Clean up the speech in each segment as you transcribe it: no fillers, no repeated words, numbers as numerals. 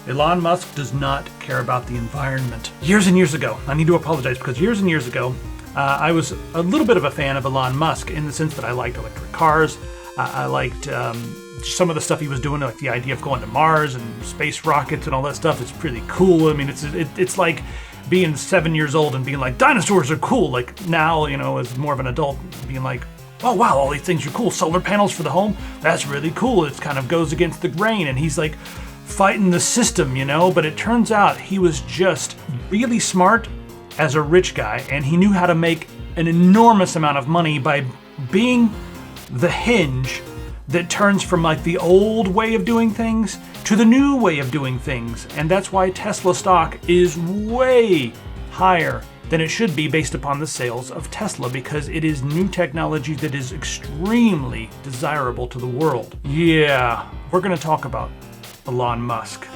Elon Musk does not care about the environment. Years and years ago, I need to apologize because years and years ago, I was a little bit of a fan of Elon Musk in the sense that I liked electric cars. I liked some of the stuff he was doing, like the idea of going to Mars and space rockets and all that stuff. It's pretty cool. I mean, it's like being 7 years old and being like, dinosaurs are cool. Like now, as more of an adult, being like, oh wow, all these things are cool. Solar panels for the home, that's really cool. It kind of goes against the grain, and he's like fighting the system, but it turns out he was just really smart as a rich guy, and he knew how to make an enormous amount of money by being the hinge that turns from like the old way of doing things to the new way of doing things. And that's why Tesla stock is way higher than it should be based upon the sales of Tesla, because it is new technology that is extremely desirable to the world. Yeah, we're going to talk about Elon Musk.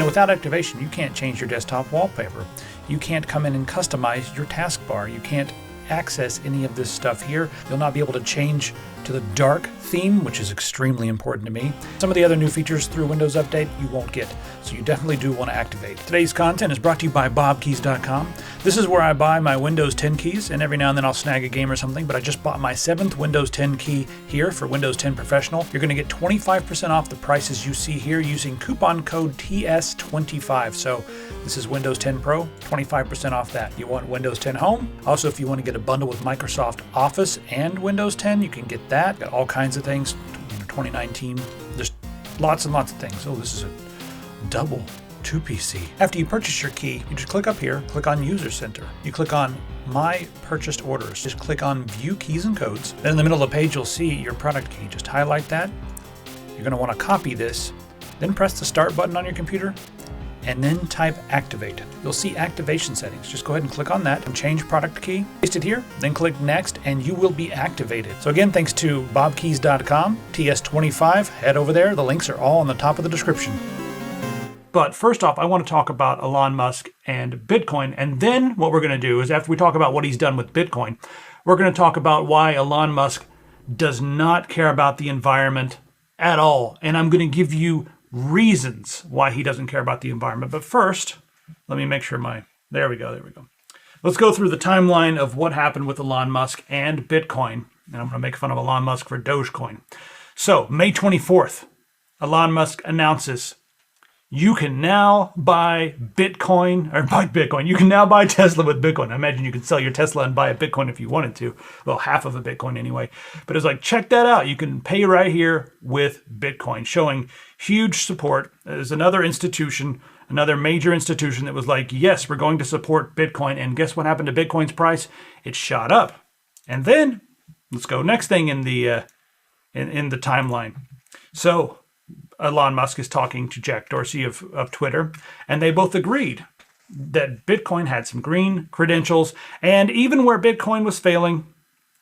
Without activation, you can't change your desktop wallpaper. You can't come in and customize your taskbar. You can't access any of this stuff here. You'll not be able to change to the dark theme, which is extremely important to me. Some of the other new features through Windows Update you won't get, so you definitely do want to activate. Today's content is brought to you by bobkeys.com. This is where I buy my Windows 10 keys, and every now and then I'll snag a game or something, but I just bought my 7th Windows 10 key here for Windows 10 Professional. You're going to get 25% off the prices you see here using coupon code TS25. So this is Windows 10 Pro, 25% off that. You want Windows 10 Home? Also, if you want to get a bundle with Microsoft Office and Windows 10, you can get that. Got all kinds of things. 2019, just lots and lots of things. Oh, this is a double 2PC. After you purchase your key, you just click up here, click on User Center. You click on My Purchased Orders. Just click on View Keys and Codes. Then in the middle of the page, you'll see your product key. Just highlight that. You're going to want to copy this. Then press the Start button on your computer, and then type Activate. You'll see activation settings. Just go ahead and click on that and change product key. Paste it here, then click Next, and you will be activated. So again, thanks to bobkeys.com, TS25, head over there. The links are all on the top of the description. But first off, I want to talk about Elon Musk and Bitcoin. And then what we're going to do is, after we talk about what he's done with Bitcoin, we're going to talk about why Elon Musk does not care about the environment at all. And I'm going to give you reasons why he doesn't care about the environment. But first, let me make sure there we go. Let's go through the timeline of what happened with Elon Musk and Bitcoin. And I'm going to make fun of Elon Musk for Dogecoin. So, May 24th, Elon Musk announces you can now buy Bitcoin. You can now buy Tesla with Bitcoin. I imagine you could sell your Tesla and buy a Bitcoin if you wanted to. Well, half of a Bitcoin anyway. But it's like, check that out. You can pay right here with Bitcoin, showing huge support. There's another institution, another major institution that was like, yes, we're going to support Bitcoin. And guess what happened to Bitcoin's price? It shot up. And then let's go next thing in the timeline. So Elon Musk is talking to Jack Dorsey of Twitter, and they both agreed that Bitcoin had some green credentials, and even where Bitcoin was failing,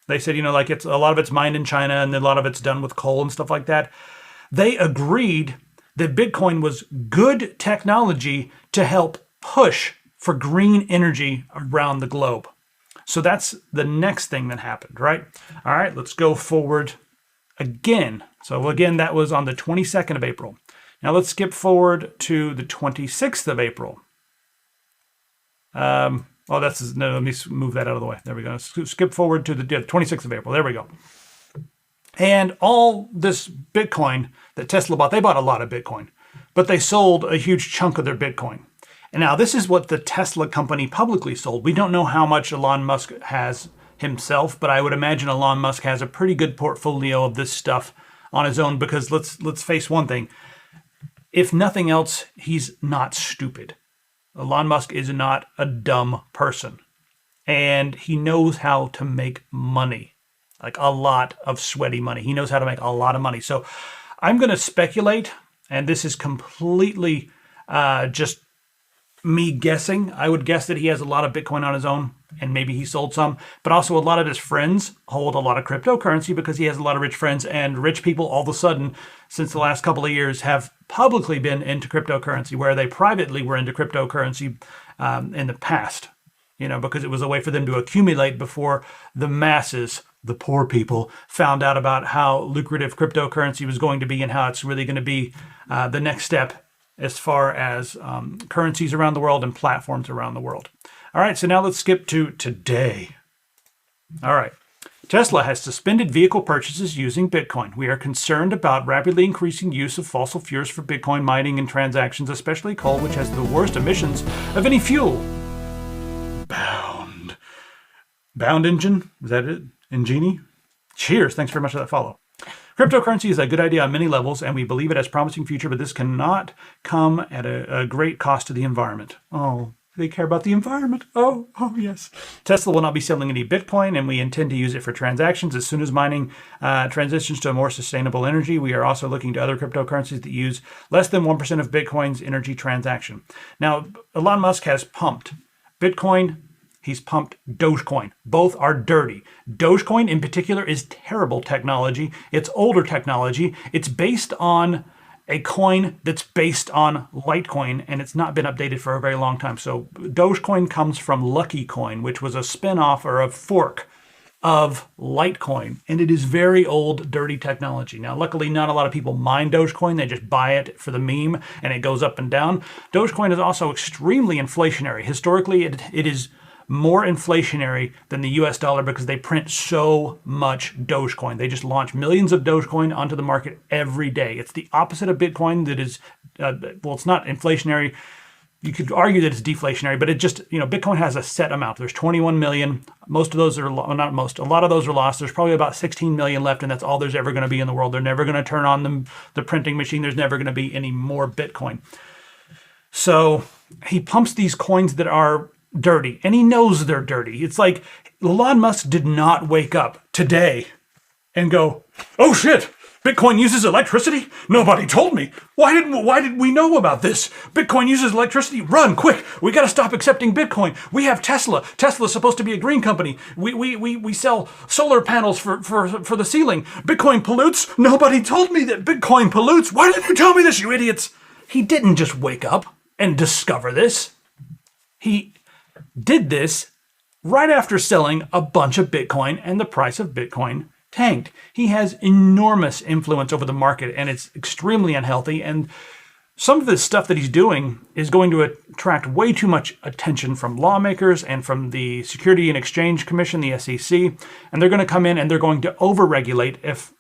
they said, it's a lot of it's mined in China and a lot of it's done with coal and stuff like that. They agreed that Bitcoin was good technology to help push for green energy around the globe. So that's the next thing that happened, right? All right, let's go forward again. So again, that was on the 22nd of April. Now let's skip forward to the 26th of April. Let me move that out of the way. There we go. Skip forward to the 26th of April. There we go. And all this Bitcoin that Tesla bought, they bought a lot of Bitcoin, but they sold a huge chunk of their Bitcoin. And now this is what the Tesla company publicly sold. We don't know how much Elon Musk has himself, but I would imagine Elon Musk has a pretty good portfolio of this stuff on his own, because let's face one thing. If nothing else, he's not stupid. Elon Musk is not a dumb person. And he knows how to make money. Like a lot of sweaty money. He knows how to make a lot of money. So I'm going to speculate, and this is completely just me guessing. I would guess that he has a lot of Bitcoin on his own, and maybe he sold some, but also a lot of his friends hold a lot of cryptocurrency because he has a lot of rich friends, and rich people all of a sudden, since the last couple of years, have publicly been into cryptocurrency, where they privately were into cryptocurrency in the past, because it was a way for them to accumulate before the masses the poor people found out about how lucrative cryptocurrency was going to be and how it's really going to be the next step as far as currencies around the world and platforms around the world. All right, so now let's skip to today. All right. Tesla has suspended vehicle purchases using Bitcoin. We are concerned about rapidly increasing use of fossil fuels for Bitcoin mining and transactions, especially coal, which has the worst emissions of any fuel. Bound engine? Is that it? Ingenie? Cheers. Thanks very much for that follow. Cryptocurrency is a good idea on many levels, and we believe it has a promising future, but this cannot come at a great cost to the environment. Oh, they care about the environment. Oh, yes. Tesla will not be selling any Bitcoin, and we intend to use it for transactions as soon as mining transitions to a more sustainable energy. We are also looking to other cryptocurrencies that use less than 1% of Bitcoin's energy transaction. Now, Elon Musk has pumped Bitcoin. He's pumped Dogecoin. Both are dirty. Dogecoin in particular is terrible technology. It's older technology. It's based on a coin that's based on Litecoin, and it's not been updated for a very long time. So Dogecoin comes from Lucky Coin, which was a spin-off or a fork of Litecoin, and it is very old, dirty technology. Now, luckily, not a lot of people mine Dogecoin. They just buy it for the meme, and it goes up and down. Dogecoin is also extremely inflationary. Historically, it is more inflationary than the US dollar because they print so much Dogecoin. They just launch millions of Dogecoin onto the market every day. It's the opposite of Bitcoin that is, well, it's not inflationary. You could argue that it's deflationary, but it just, Bitcoin has a set amount. There's 21 million. Most of those are, well, not most, a lot of those are lost. There's probably about 16 million left, and that's all there's ever going to be in the world. They're never going to turn on the printing machine. There's never going to be any more Bitcoin. So he pumps these coins that are dirty, and he knows they're dirty. It's like Elon Musk did not wake up today and go, oh shit, Bitcoin uses electricity? Nobody told me. Why did we know about this? Bitcoin uses electricity? Run, quick. We got to stop accepting Bitcoin. We have Tesla. Tesla's supposed to be a green company. We sell solar panels for the ceiling. Bitcoin pollutes? Nobody told me that Bitcoin pollutes. Why didn't you tell me this, you idiots? He didn't just wake up and discover this. He did this right after selling a bunch of Bitcoin, and the price of Bitcoin tanked. He has enormous influence over the market, and it's extremely unhealthy. And some of the stuff that he's doing is going to attract way too much attention from lawmakers and from the Security and Exchange Commission, the SEC. And they're going to come in and they're going to overregulate if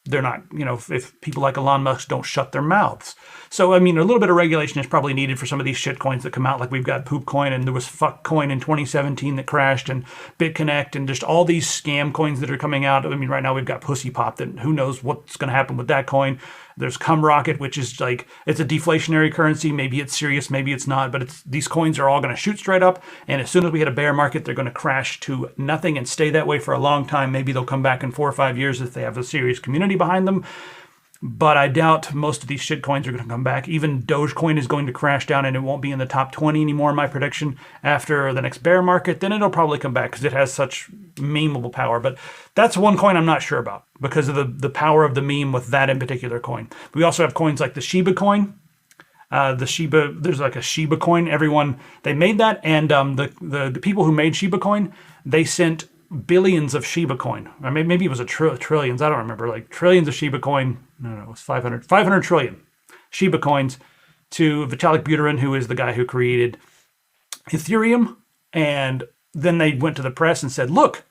they're not, if people like Elon Musk don't shut their mouths. So, a little bit of regulation is probably needed for some of these shit coins that come out. Like we've got Poop Coin, and there was Fuck Coin in 2017 that crashed, and BitConnect, and just all these scam coins that are coming out. Right now we've got Pussy Pop, that who knows what's going to happen with that coin. There's Cum Rocket, which is like, it's a deflationary currency. Maybe it's serious, maybe it's not, but these coins are all going to shoot straight up. And as soon as we hit a bear market, they're going to crash to nothing and stay that way for a long time. Maybe they'll come back in 4 or 5 years if they have a serious community behind them. But I doubt most of these shit coins are going to come back. Even Dogecoin is going to crash down, and it won't be in the top 20 anymore, my prediction, after the next bear market. Then it'll probably come back because it has such memeable power. But that's one coin I'm not sure about because of the power of the meme with that in particular coin. We also have coins like the Shiba coin. There's like a Shiba coin. They made that, and the people who made Shiba coin, they sent billions of Shiba coin. Or maybe it was trillions. I don't remember. Like trillions of Shiba coin. No, it was 500 trillion Shiba coins to Vitalik Buterin, who is the guy who created Ethereum. And then they went to the press and said, look,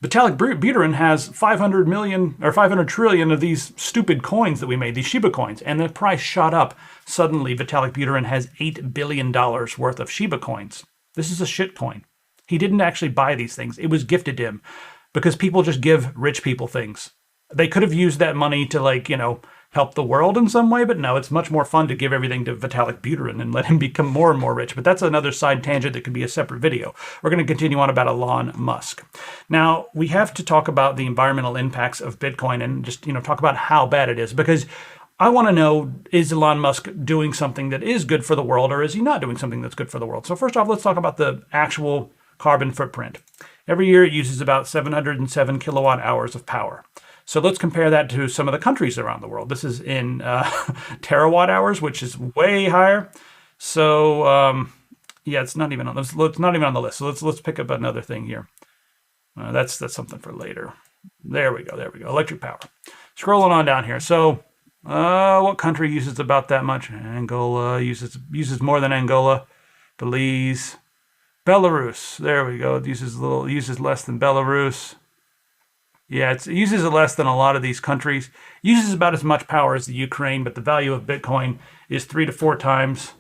Vitalik Buterin has 500 million or 500 trillion of these stupid coins that we made, these Shiba coins. And the price shot up. Suddenly, Vitalik Buterin has $8 billion worth of Shiba coins. This is a shit coin. He didn't actually buy these things. It was gifted to him because people just give rich people things. They could have used that money to help the world in some way, but no, it's much more fun to give everything to Vitalik Buterin and let him become more and more rich. But that's another side tangent that could be a separate video. We're going to continue on about Elon Musk. Now, we have to talk about the environmental impacts of Bitcoin and just, talk about how bad it is, because I want to know, is Elon Musk doing something that is good for the world, or is he not doing something that's good for the world? So first off, let's talk about the actual carbon footprint. Every year it uses about 707 kilowatt hours of power. So let's compare that to some of the countries around the world. This is in terawatt hours, which is way higher. So it's not even on this. It's not even on the list. So let's pick up another thing here. That's something for later. There we go. There we go. Electric power. Scrolling on down here. So, what country uses about that much? Angola uses more than Angola. Belize, Belarus. There we go. It uses less than Belarus. Yeah, it uses it less than a lot of these countries. It uses about as much power as the Ukraine, but the value of Bitcoin is 3 to 4 times.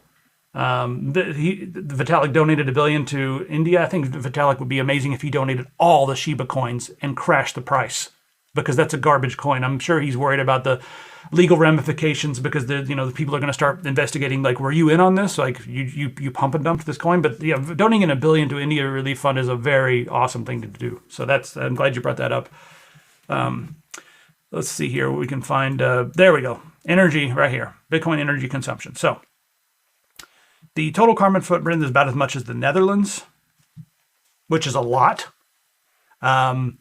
Vitalik donated $1 billion to India. I think Vitalik would be amazing if he donated all the Shiba coins and crashed the price, because that's a garbage coin. I'm sure he's worried about the legal ramifications, because the people are going to start investigating, like, were you in on this? Like, you pump and dumped this coin? But yeah, donating $1 billion to India Relief Fund is a very awesome thing to do. So I'm glad you brought that up. Let's see here what we can find. There we go. Energy right here. Bitcoin energy consumption. So the total carbon footprint is about as much as the Netherlands, which is a lot. And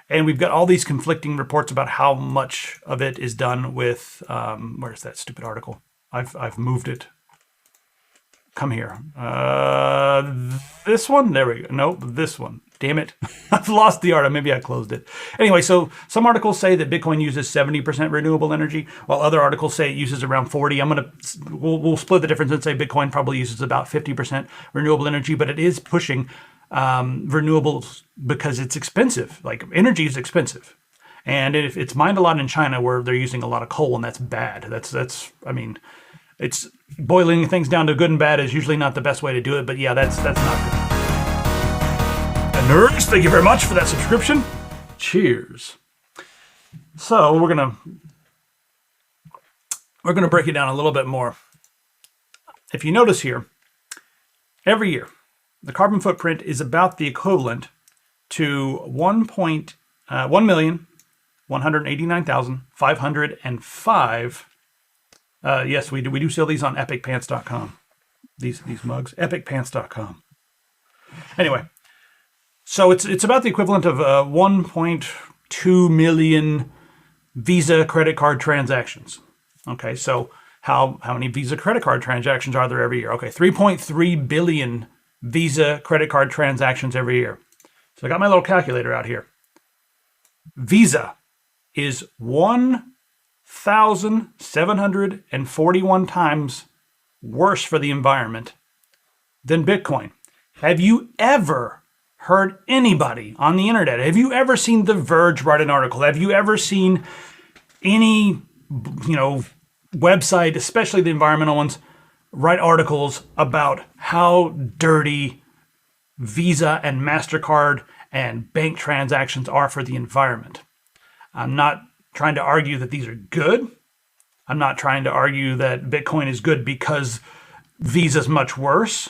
we've got all these conflicting reports about how much of it is done with, where's that stupid article? I've moved it. Come here. This one? There we go. Nope, this one. Damn it. I've lost the article. Maybe I closed it. Anyway, so some articles say that Bitcoin uses 70% renewable energy, while other articles say it uses around 40. We'll split the difference and say Bitcoin probably uses about 50% renewable energy, but it is pushing renewables because it's expensive. Like, energy is expensive. And it's mined a lot in China, where they're using a lot of coal, and that's bad. It's boiling things down to good and bad is usually not the best way to do it, but yeah, that's not good. And nerds, thank you very much for that subscription. Cheers. So we're gonna break it down a little bit more. If you notice here, every year, the carbon footprint is about the equivalent to 1,189,505. Yes, we do sell these on epicpants.com. These mugs, epicpants.com. Anyway, so it's about the equivalent of 1.2 million Visa credit card transactions. Okay, so how many Visa credit card transactions are there every year? Okay, 3.3 billion Visa credit card transactions every year. So I got my little calculator out here. Visa is 1,741 times worse for the environment than Bitcoin. Have you ever heard anybody on the internet? Have you ever seen The Verge write an article? Have you ever seen any, website, especially the environmental ones, write articles about how dirty Visa and MasterCard and bank transactions are for the environment? I'm not trying to argue that these are good. I'm not trying to argue that Bitcoin is good because Visa's much worse.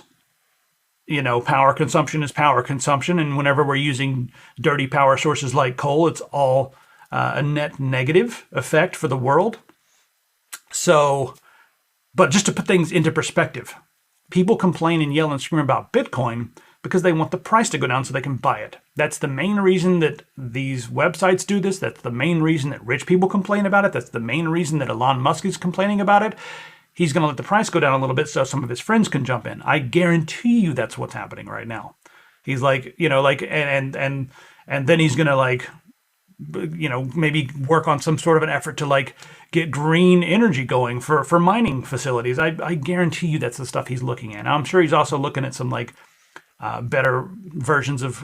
Power consumption is power consumption, and whenever we're using dirty power sources like coal, it's all a net negative effect for the world. So, but just to put things into perspective, people complain and yell and scream about Bitcoin because they want the price to go down so they can buy it. That's the main reason that these websites do this. That's the main reason that rich people complain about it. That's the main reason that Elon Musk is complaining about it. He's going to let the price go down a little bit so some of his friends can jump in. I guarantee you that's what's happening right now. He's like, and then he's going to maybe work on some sort of an effort to get green energy going for mining facilities. I guarantee you that's the stuff he's looking at. Now, I'm sure he's also looking at some better versions of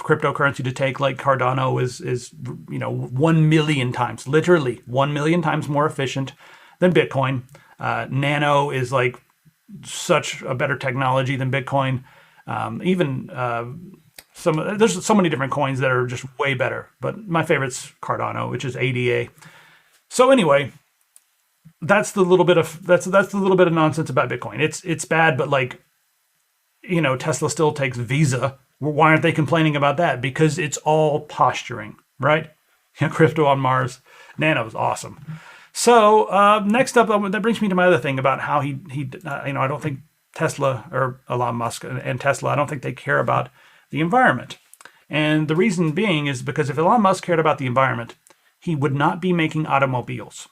cryptocurrency to take, like Cardano is 1 million times, literally 1 million times more efficient than Bitcoin. Nano is such a better technology than Bitcoin. There's so many different coins that are just way better, but my favorite's Cardano, which is ADA. So anyway, that's the little bit of nonsense about Bitcoin. It's bad, but Tesla still takes Visa. Why aren't they complaining about that? Because it's all posturing, right? Crypto on Mars. Nano's awesome. So next up, that brings me to my other thing about how I don't think Tesla or Elon Musk and Tesla, I don't think they care about the environment. And the reason being is because if Elon Musk cared about the environment, he would not be making automobiles.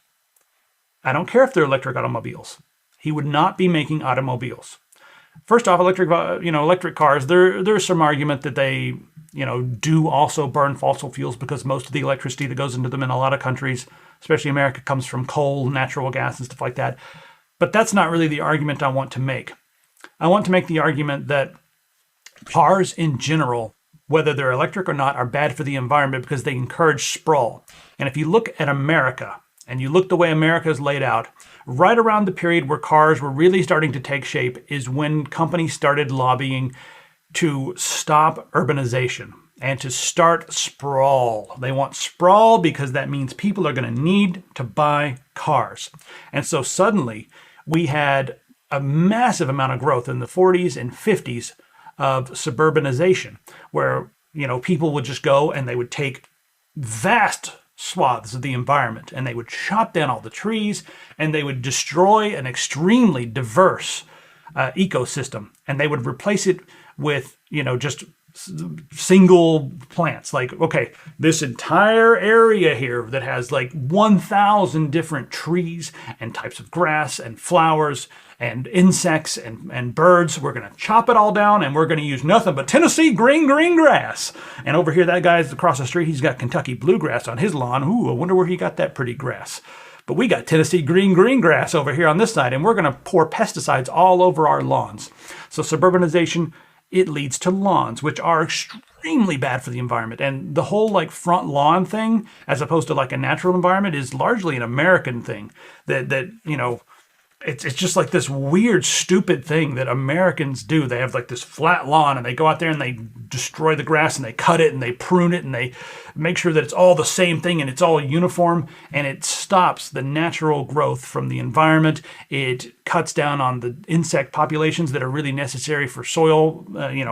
I don't care if they're electric automobiles. He would not be making automobiles. First off, electric cars. There's some argument that they, do also burn fossil fuels because most of the electricity that goes into them in a lot of countries, especially America, comes from coal, natural gas, and stuff like that. But that's not really the argument I want to make. I want to make the argument that cars in general, whether they're electric or not, are bad for the environment because they encourage sprawl. And if you look at America, and you look the way America is laid out, right around the period where cars were really starting to take shape is when companies started lobbying to stop urbanization and to start sprawl. They want sprawl because that means people are going to need to buy cars. And so suddenly we had a massive amount of growth in the 40s and 50s of suburbanization, where people would just go and they would take vast swaths of the environment and they would chop down all the trees and they would destroy an extremely diverse ecosystem, and they would replace it with just single plants. Like, okay, this entire area here that has like 1,000 different trees and types of grass and flowers and insects and birds, we're going to chop it all down and we're going to use nothing but Tennessee green grass. And over here, that guy's across the street, he's got Kentucky bluegrass on his lawn. Ooh, I wonder where he got that pretty grass. But we got Tennessee green grass over here on this side, and we're going to pour pesticides all over our lawns. So suburbanization, it leads to lawns, which are extremely bad for the environment. And the whole like front lawn thing, as opposed to like a natural environment, is largely an American thing. It's just like this weird, stupid thing that Americans do. They have like this flat lawn and they go out there and they destroy the grass and they cut it and they prune it and they make sure that it's all the same thing and it's all uniform, and it stops the natural growth from the environment. It cuts down on the insect populations that are really necessary for soil,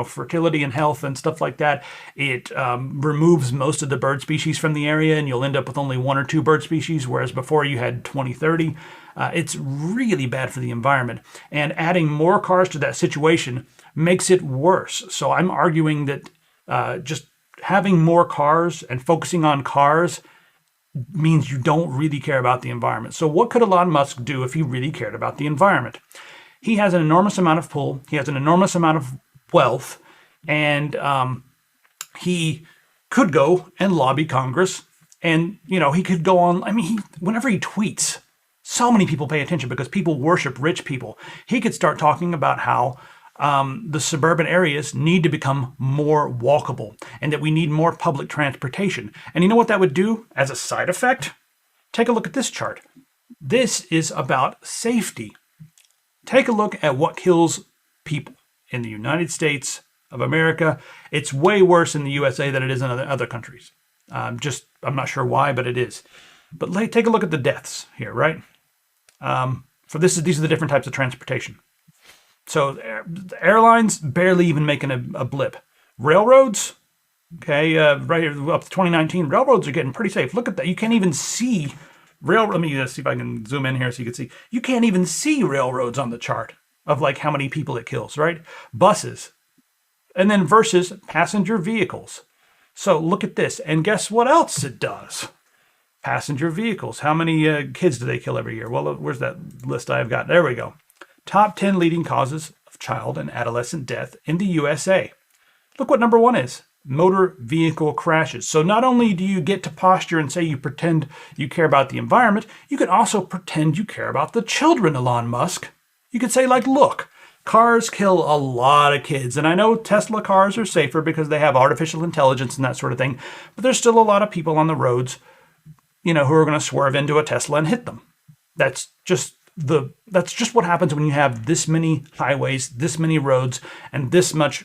fertility and health and stuff like that. It removes most of the bird species from the area, and you'll end up with only 1 or 2 bird species, whereas before you had 20, 30. It's really bad for the environment, and adding more cars to that situation makes it worse. So I'm arguing that just having more cars and focusing on cars means you don't really care about the environment. So what could Elon Musk do if he really cared about the environment? He has an enormous amount of pull. He has an enormous amount of wealth, and he could go and lobby Congress, and he could go on. Whenever he tweets, so many people pay attention because people worship rich people. He could start talking about how the suburban areas need to become more walkable and that we need more public transportation. And you know what that would do as a side effect? Take a look at this chart. This is about safety. Take a look at what kills people in the United States of America. It's way worse in the USA than it is in other countries. I'm not sure why, but it is. But take a look at the deaths here, right? These are the different types of transportation. So airlines barely even making a blip. Railroads, okay, right here up to 2019, railroads are getting pretty safe. Look at that. You can't even see let me see if I can zoom in here so you can see. You can't even see railroads on the chart of like how many people it kills, right? Buses. And then versus passenger vehicles. So look at this. And guess what else it does? Passenger vehicles. How many kids do they kill every year? Well, where's that list I've got? There we go. Top 10 leading causes of child and adolescent death in the USA. Look what number 1 is. Motor vehicle crashes. So not only do you get to posture and say you pretend you care about the environment, you can also pretend you care about the children, Elon Musk. You could say, like, look, cars kill a lot of kids. And I know Tesla cars are safer because they have artificial intelligence and that sort of thing. But there's still a lot of people on the roads who are going to swerve into a Tesla and hit them. That's just what happens when you have this many highways, this many roads, and this much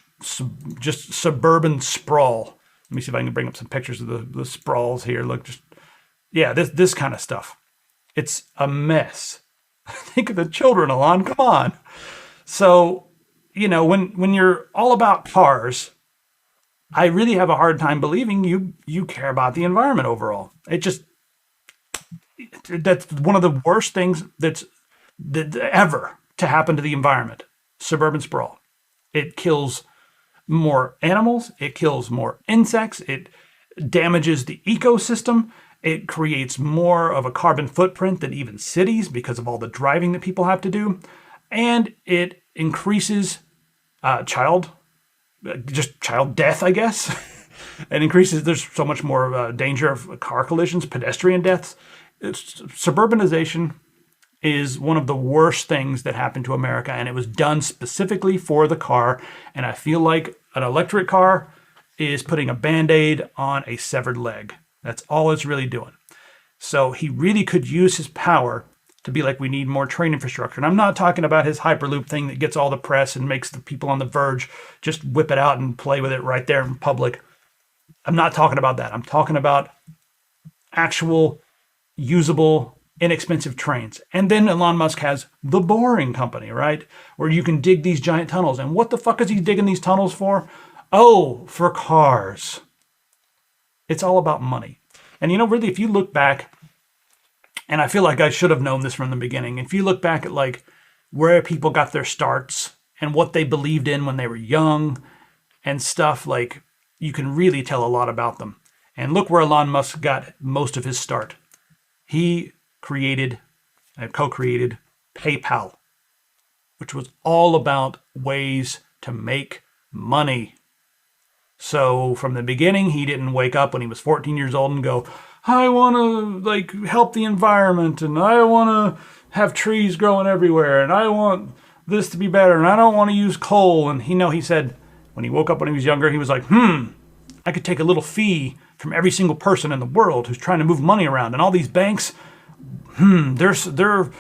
just suburban sprawl. Let me see if I can bring up some pictures of the sprawls here. Look, this kind of stuff. It's a mess. Think of the children, Elon. Come on. So, when you're all about cars, I really have a hard time believing you care about the environment overall. That's one of the worst things that ever to happen to the environment. Suburban sprawl. It kills more animals. It kills more insects. It damages the ecosystem. It creates more of a carbon footprint than even cities because of all the driving that people have to do. And it increases just child death, I guess. It increases, there's so much more danger of car collisions, pedestrian deaths. Suburbanization is one of the worst things that happened to America, and it was done specifically for the car. And I feel like an electric car is putting a Band-Aid on a severed leg. That's all it's really doing. So he really could use his power to be like, we need more train infrastructure. And I'm not talking about his Hyperloop thing that gets all the press and makes the people on the verge just whip it out and play with it right there in public. I'm not talking about that. I'm talking about actual, usable, inexpensive trains. And then Elon Musk has the Boring Company, right? Where you can dig these giant tunnels. And what the fuck is he digging these tunnels for? Oh, for cars. It's all about money. And really, if you look back, and I feel like I should have known this from the beginning, if you look back at like where people got their starts and what they believed in when they were young and stuff, like you can really tell a lot about them. And look where Elon Musk got most of his start. He co-created PayPal, which was all about ways to make money. So from the beginning, he didn't wake up when he was 14 years old and go, I want to help the environment, and I want to have trees growing everywhere, and I want this to be better, and I don't want to use coal. And he said when he woke up when he was younger, he was like, I could take a little fee from every single person in the world who's trying to move money around. And all these banks, their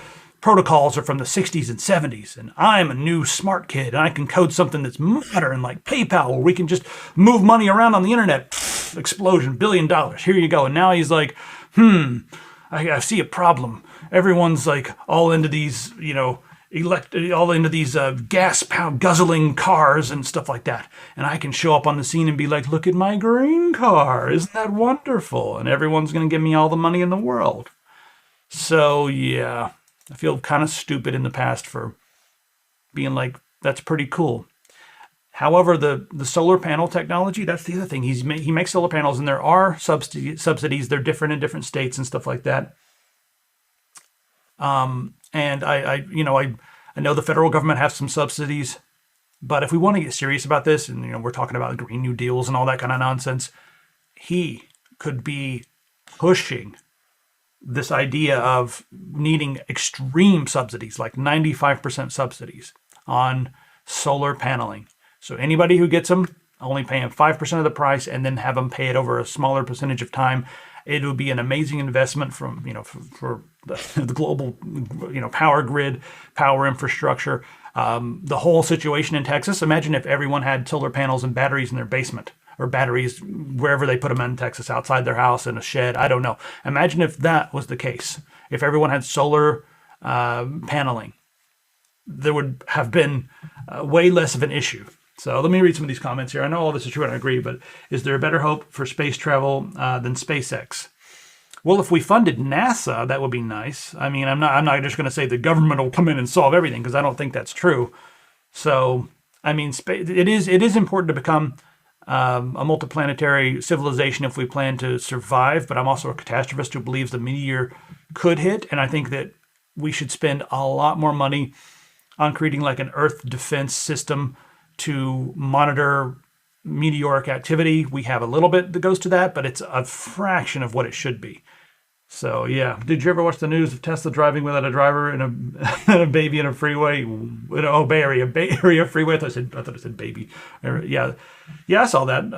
protocols are from the 60s and 70s. And I'm a new smart kid, and I can code something that's modern like PayPal, where we can just move money around on the internet. Explosion, $1 billion. Here you go. And now he's like, I see a problem. Everyone's like all into these, all into these gas guzzling cars and stuff like that. And I can show up on the scene and be like, look at my green car. Isn't that wonderful? And everyone's going to give me all the money in the world. So, yeah, I feel kind of stupid in the past for being like, that's pretty cool. However, the solar panel technology, that's the other thing. He makes solar panels, and there are subsidies. They're different in different states and stuff like that. And I know the federal government has some subsidies, but if we want to get serious about this, and we're talking about Green New Deals and all that kind of nonsense, he could be pushing this idea of needing extreme subsidies, like 95% subsidies on solar paneling. So anybody who gets them, only paying 5% of the price, and then have them pay it over a smaller percentage of time. It would be an amazing investment for the global, power grid, power infrastructure, the whole situation in Texas. Imagine if everyone had solar panels and batteries in their basement, or batteries wherever they put them in Texas, outside their house, in a shed. I don't know. Imagine if that was the case. If everyone had solar paneling, there would have been way less of an issue. So let me read some of these comments here. I know all this is true and I agree, but is there a better hope for space travel than SpaceX? Well, if we funded NASA, that would be nice. I mean, I'm not just going to say the government will come in and solve everything, because I don't think that's true. So, I mean, it is important to become a multiplanetary civilization if we plan to survive, but I'm also a catastrophist who believes the meteor could hit, and I think that we should spend a lot more money on creating like an Earth defense system to monitor meteoric activity. We have a little bit that goes to that, but it's a fraction of what it should be. So, yeah. Did you ever watch the news of Tesla driving without a driver and a baby in a freeway? Bay Area freeway. I thought it said baby. Yeah, I saw that.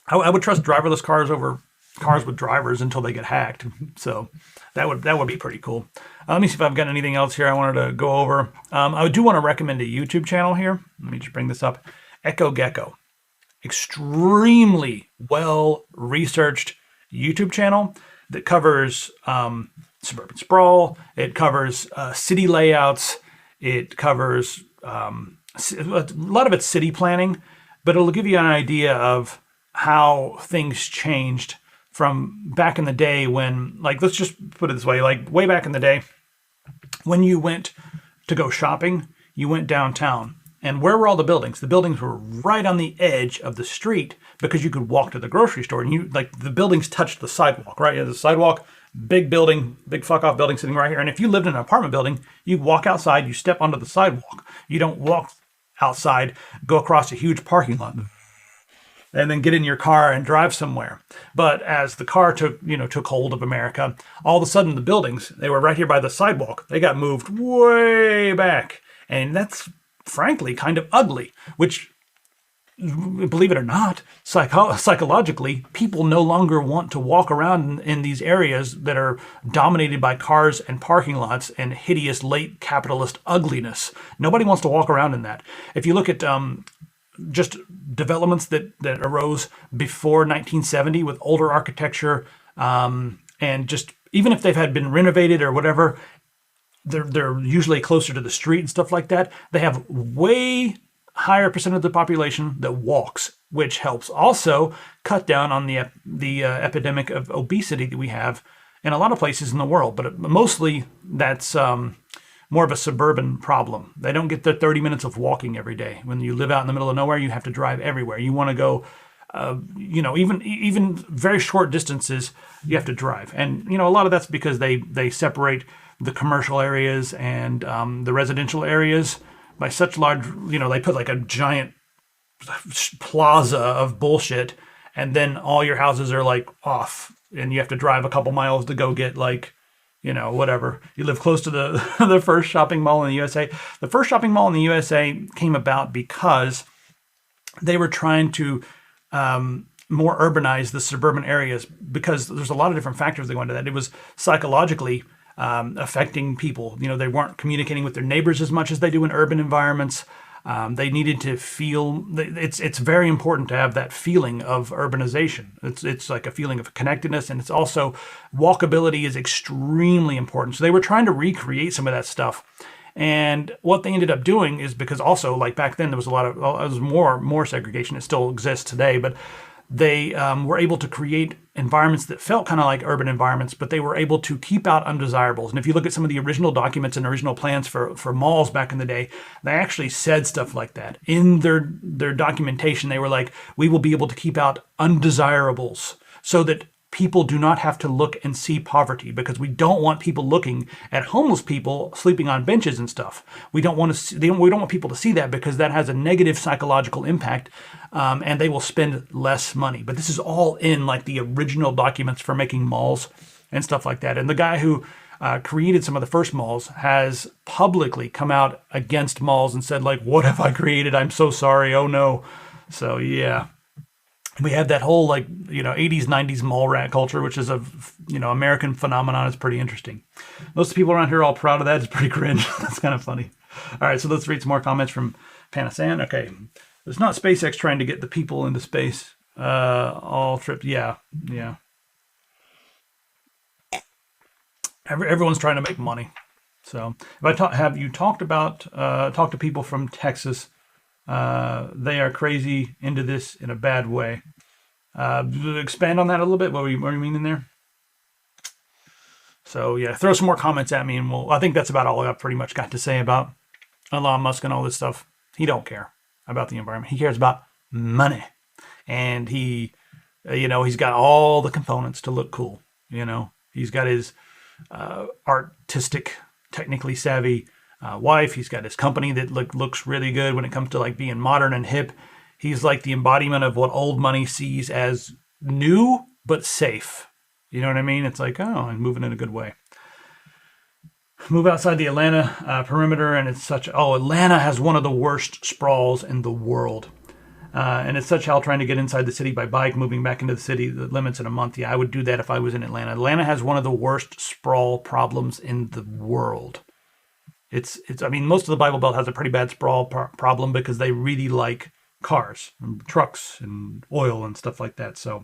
I would trust driverless cars over cars with drivers until they get hacked. So that would be pretty cool. Let me see if I've got anything else here I wanted to go over. I do want to recommend a YouTube channel here. Let me just bring this up. Echo Gecko. Extremely well-researched YouTube channel that covers suburban sprawl. It covers city layouts. It covers a lot of it's city planning, but it'll give you an idea of how things changed from back in the day when, like, let's just put it this way, like way back in the day, when you went to go shopping, you went downtown. And where were all the buildings? The buildings were right on the edge of the street because you could walk to the grocery store, and the buildings touched the sidewalk, right? The sidewalk big building, big fuck off building sitting right here. And if you lived in an apartment building, you walk outside, you step onto the sidewalk. You don't walk outside, go across a huge parking lot, and then get in your car and drive somewhere. But as the car took hold of America, all of a sudden the buildings, they were right here by the sidewalk. They got moved way back. And that's frankly kind of ugly, which, believe it or not, psychologically, people no longer want to walk around in these areas that are dominated by cars and parking lots and hideous late capitalist ugliness. Nobody wants to walk around in that. If you look at just developments that arose before 1970 with older architecture, and just even if they've had been renovated or whatever, they're usually closer to the street and stuff like that. They have way higher percent of the population that walks, which helps also cut down on the epidemic of obesity that we have in a lot of places in the world. But mostly that's more of a suburban problem. They don't get the 30 minutes of walking every day. When you live out in the middle of nowhere, you have to drive everywhere. You want to go, even very short distances, you have to drive. And, a lot of that's because they separate the commercial areas and the residential areas by such large, they put like a giant plaza of bullshit, and then all your houses are like off, and you have to drive a couple miles to go get like, whatever. You live close to the the first shopping mall in the USA. The first shopping mall in the USA came about because they were trying to more urbanize the suburban areas, because there's a lot of different factors that go into that. It was psychologically affecting people. They weren't communicating with their neighbors as much as they do in urban environments. They needed to feel. It's very important to have that feeling of urbanization. It's like a feeling of connectedness, and it's also walkability is extremely important. So they were trying to recreate some of that stuff. And what they ended up doing is, because also like back then there was more segregation. It still exists today, but they were able to create environments that felt kind of like urban environments, but they were able to keep out undesirables. And if you look at some of the original documents and original plans for malls back in the day, they actually said stuff like that. In their documentation, they were like, we will be able to keep out undesirables so that people do not have to look and see poverty, because we don't want people looking at homeless people sleeping on benches and stuff. We don't want people to see that, because that has a negative psychological impact, and they will spend less money. But this is all in like the original documents for making malls and stuff like that. And the guy who created some of the first malls has publicly come out against malls and said, like, what have I created? I'm so sorry. Oh no. So yeah. We have that whole 80s, 90s mall rat culture, which is a American phenomenon. It's pretty interesting. Most of the people around here are all proud of that. It's pretty cringe. That's kind of funny. All right, so let's read some more comments from Panasan. Okay, it's not SpaceX trying to get the people into space. All trips. Yeah. Everyone's trying to make money. So if have you talked to people from Texas? They are crazy into this in a bad way. Expand on that a little bit. What are you meaning there? So yeah, throw some more comments at me, and I think that's about all I pretty much got to say about Elon Musk and all this stuff. He don't care about the environment. He cares about money, and he's got all the components to look cool. He's got his artistic, technically savvy wife. He's got his company that looks really good when it comes to like being modern and hip. He's like the embodiment of what old money sees as new but safe. You know what I mean? It's like, oh, I'm moving in a good way. Move outside the Atlanta perimeter, and it's Atlanta has one of the worst sprawls in the world. And it's such hell trying to get inside the city by bike, moving back into the city, the limits in a month. Yeah, I would do that if I was in Atlanta. Atlanta has one of the worst sprawl problems in the world. I mean, most of the Bible Belt has a pretty bad sprawl problem because they really like cars and trucks and oil and stuff like that. So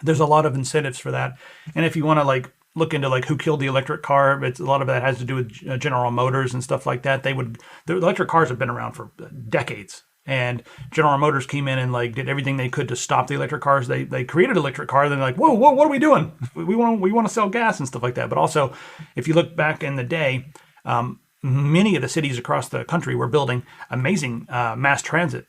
there's a lot of incentives for that. And if you want to look into who killed the electric car, a lot of that has to do with General Motors and stuff like that. The electric cars have been around for decades. And General Motors came in and did everything they could to stop the electric cars. They created an electric car. Then they're like, whoa, what are we doing? We want to sell gas and stuff like that. But also, if you look back in the day, many of the cities across the country were building amazing mass transit,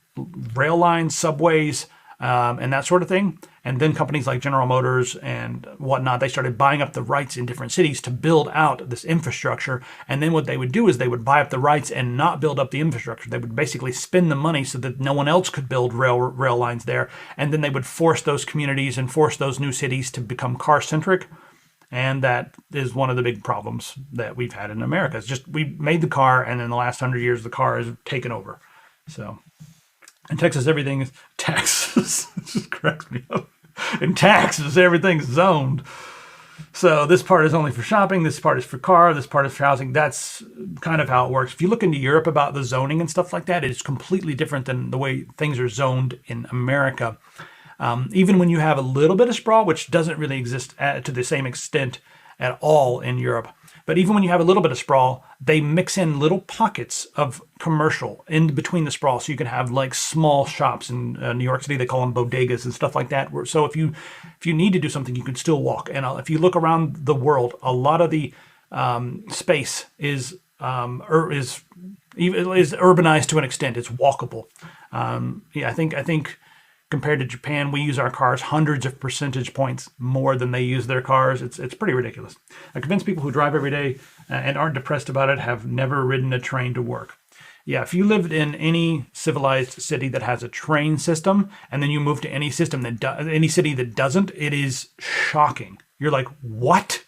rail lines, subways, and that sort of thing. And then companies like General Motors and whatnot, they started buying up the rights in different cities to build out this infrastructure. And then what they would do is they would buy up the rights and not build up the infrastructure. They would basically spend the money so that no one else could build rail lines there. And then they would force those communities and force those new cities to become car-centric. And that is one of the big problems that we've had in America. It's just we made the car, and in the last 100 years, the car has taken over. So in Texas, everything is taxes. It just cracks me up. In taxes, everything's zoned. So this part is only for shopping. This part is for car. This part is for housing. That's kind of how it works. If you look into Europe about the zoning and stuff like that, it's completely different than the way things are zoned in America. Even when you have a little bit of sprawl, which doesn't really exist to the same extent at all in Europe. But even when you have a little bit of sprawl, they mix in little pockets of commercial in between the sprawl. So you can have like small shops in New York City. They call them bodegas and stuff like that. So if you need to do something, you can still walk. And if you look around the world, a lot of the space is urbanized to an extent. It's walkable. I think compared to Japan, we use our cars hundreds of percentage points more than they use their cars. It's pretty ridiculous. I convince people who drive every day and aren't depressed about it have never ridden a train to work. Yeah, if you lived in any civilized city that has a train system, and then you move to any system any city that doesn't, it is shocking. You're like, what?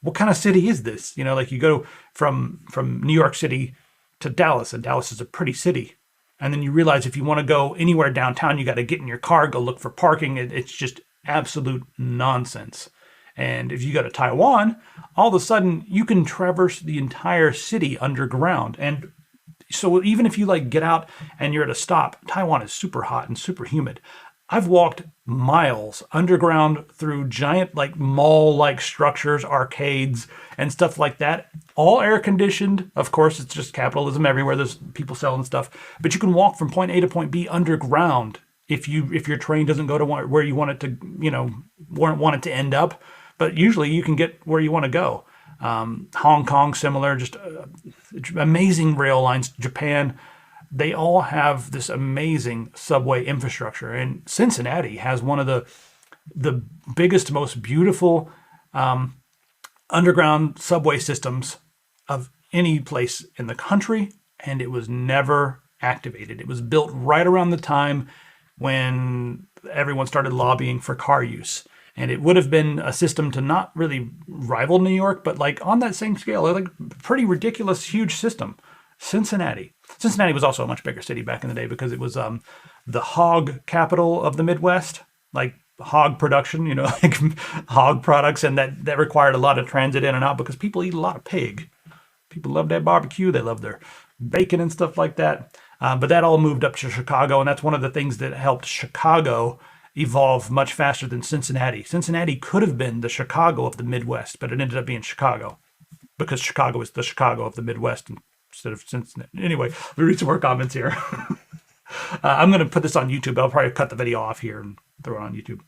What kind of city is this? You know, like you go from New York City to Dallas, and Dallas is a pretty city. And then you realize if you want to go anywhere downtown, you got to get in your car, go look for parking. It's just absolute nonsense. And if you go to Taiwan, all of a sudden you can traverse the entire city underground. And so even if you like get out and you're at a stop, Taiwan is super hot and super humid. I've walked miles underground through giant like mall-like structures, arcades, and stuff like that. All air conditioned. Of course, it's just capitalism everywhere. There's people selling stuff. But you can walk from point A to point B underground if your train doesn't go to where you want it to, want it to end up. But usually you can get where you want to go. Hong Kong, similar, just amazing rail lines. Japan. They all have this amazing subway infrastructure. And Cincinnati has one of the biggest, most beautiful underground subway systems of any place in the country, and it was never activated. It was built right around the time when everyone started lobbying for car use. And it would have been a system to not really rival New York, but like on that same scale, like pretty ridiculous, huge system. Cincinnati was also a much bigger city back in the day because it was the hog capital of the Midwest, like hog production, like hog products. And that required a lot of transit in and out because people eat a lot of pig. People love their barbecue. They love their bacon and stuff like that. But that all moved up to Chicago. And that's one of the things that helped Chicago evolve much faster than Cincinnati. Cincinnati could have been the Chicago of the Midwest, but it ended up being Chicago because Chicago is the Chicago of the Midwest instead of Cincinnati. Anyway, let me read some more comments here. I'm going to put this on YouTube. I'll probably cut the video off here and throw it on YouTube.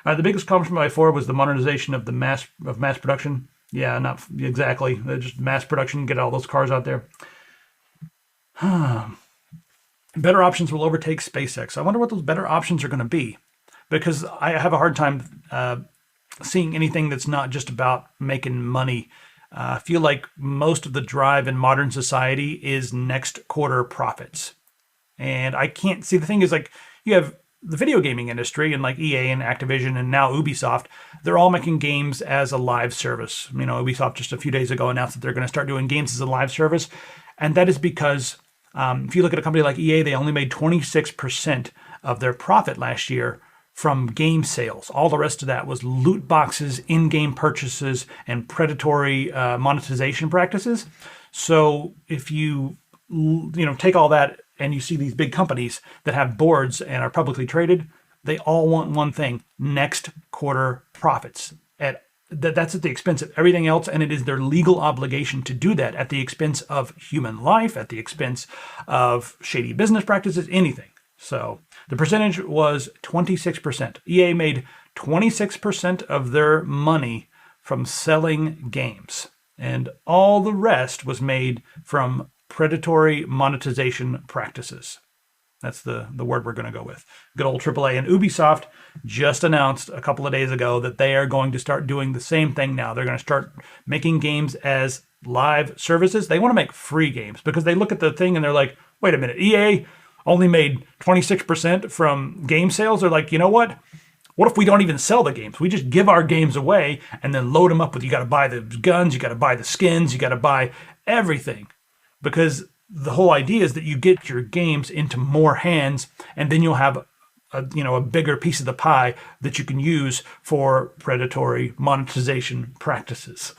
The biggest accomplishment by Ford was the modernization of mass production. Yeah, not exactly. Just mass production, get all those cars out there. Better options will overtake SpaceX. I wonder what those better options are going to be, because I have a hard time seeing anything that's not just about making money. I feel like most of the drive in modern society is next quarter profits. And I can't see, the thing is, like, you have the video gaming industry and like EA and Activision and now Ubisoft, they're all making games as a live service. Ubisoft just a few days ago announced that they're going to start doing games as a live service. And that is because if you look at a company like EA, they only made 26% of their profit last year from game sales. All the rest of that was loot boxes, in-game purchases, and predatory monetization practices. So if you take all that and you see these big companies that have boards and are publicly traded, they all want one thing: next quarter profits. That's at the expense of everything else, and it is their legal obligation to do that at the expense of human life, at the expense of shady business practices, anything. So the percentage was 26%. EA made 26% of their money from selling games, and all the rest was made from predatory monetization practices. That's the word we're going to go with. Good old AAA. And Ubisoft just announced a couple of days ago that they are going to start doing the same thing now. They're going to start making games as live services. They want to make free games because they look at the thing and they're like, wait a minute, EA only made 26% from game sales. They're like, you know what? What if we don't even sell the games? We just give our games away and then load them up with, you got to buy the guns, you got to buy the skins, you got to buy everything. Because the whole idea is that you get your games into more hands, and then you'll have a bigger piece of the pie that you can use for predatory monetization practices.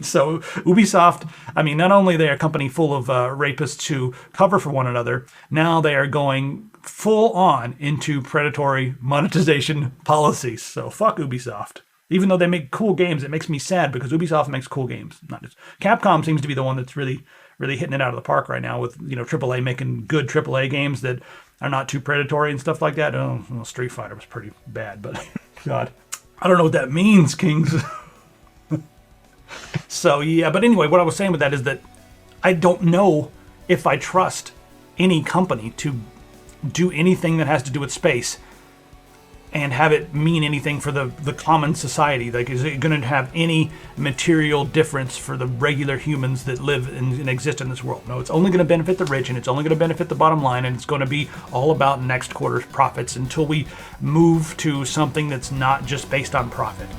So Ubisoft, not only are they a company full of rapists who cover for one another, now they are going full on into predatory monetization policies. So fuck Ubisoft. Even though they make cool games, it makes me sad because Ubisoft makes cool games. Not just Capcom seems to be the one that's really hitting it out of the park right now with, AAA making good AAA games that are not too predatory and stuff like that. Oh, well, Street Fighter was pretty bad, but God, I don't know what that means, Kings. So, yeah, but anyway, what I was saying with that is that I don't know if I trust any company to do anything that has to do with space and have it mean anything for the common society. Like, is it going to have any material difference for the regular humans that live and exist in this world? No, it's only going to benefit the rich, and it's only going to benefit the bottom line, and it's going to be all about next quarter's profits until we move to something that's not just based on profit.